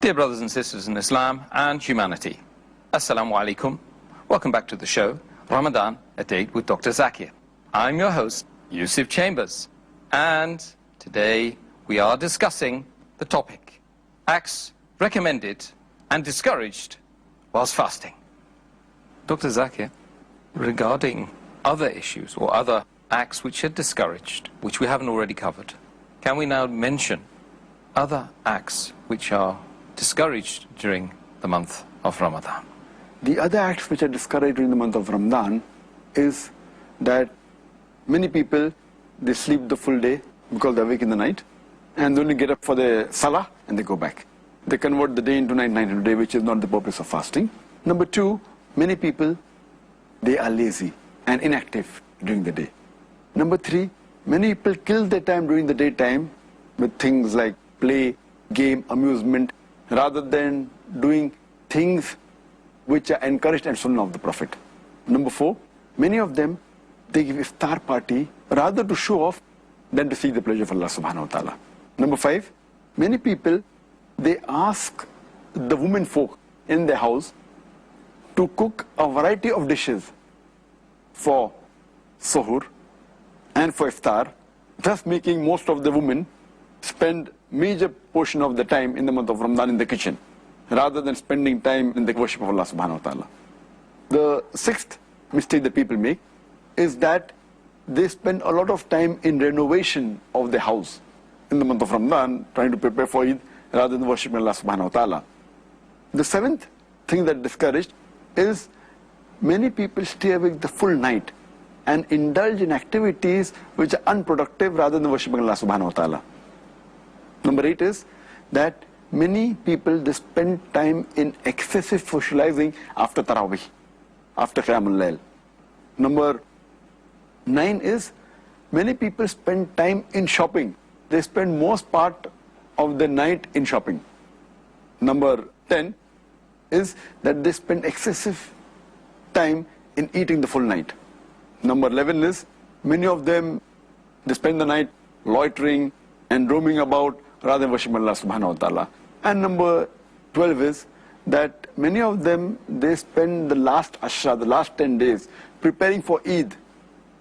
Dear brothers and sisters in Islam and humanity, Assalamu alaikum. Welcome back to the show, Ramadan, a date with Dr. Zakir. I'm your host, Yusuf Chambers, and today we are discussing the topic, acts recommended and discouraged whilst fasting. Dr. Zakir, regarding other issues or other acts which are discouraged, which we haven't already covered, can we now mention other acts which are discouraged during the month of Ramadan? The other acts which are discouraged during the month of Ramadan is that many people, they sleep the full day because they're awake in the night, and they only get up for the salah and they go back. They convert the day into night, night into day, which is not the purpose of fasting. Number two, many people, they are lazy and inactive during the day. Number three, many people kill their time during the daytime with things like play, game, amusement, rather than doing things which are encouraged and sunnah of the Prophet. Number four, many of them, they give iftar party rather to show off than to seek the pleasure of Allah subhanahu wa ta'ala. Number five, many people, they ask the women folk in their house to cook a variety of dishes for suhoor and for iftar, thus making most of the women spend major portion of the time in the month of Ramadan in the kitchen, rather than spending time in the worship of Allah subhanahu wa ta'ala. The sixth mistake that people make is that they spend a lot of time in renovation of the house in the month of Ramadan, trying to prepare for Eid, rather than worshiping Allah subhanahu wa ta'ala. The seventh thing that discouraged is many people stay awake the full night and indulge in activities which are unproductive rather than worshiping Allah subhanahu wa ta'ala. Number eight is that many people, they spend time in excessive socializing after Taraweeh, after Qiyamul Layl. Number nine is many people spend time in shopping. They spend most part of the night in shopping. Number 10 is that they spend excessive time in eating the full night. Number 11 is many of them, they spend the night loitering and roaming about rather than worshiping Allah subhanahu wa ta'ala. And number 12 is that many of them, they spend the last ashra, the last 10 days preparing for Eid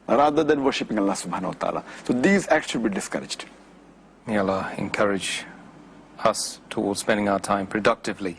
rather than worshiping Allah subhanahu wa ta'ala. So these acts should be discouraged. May Allah encourage us towards spending our time productively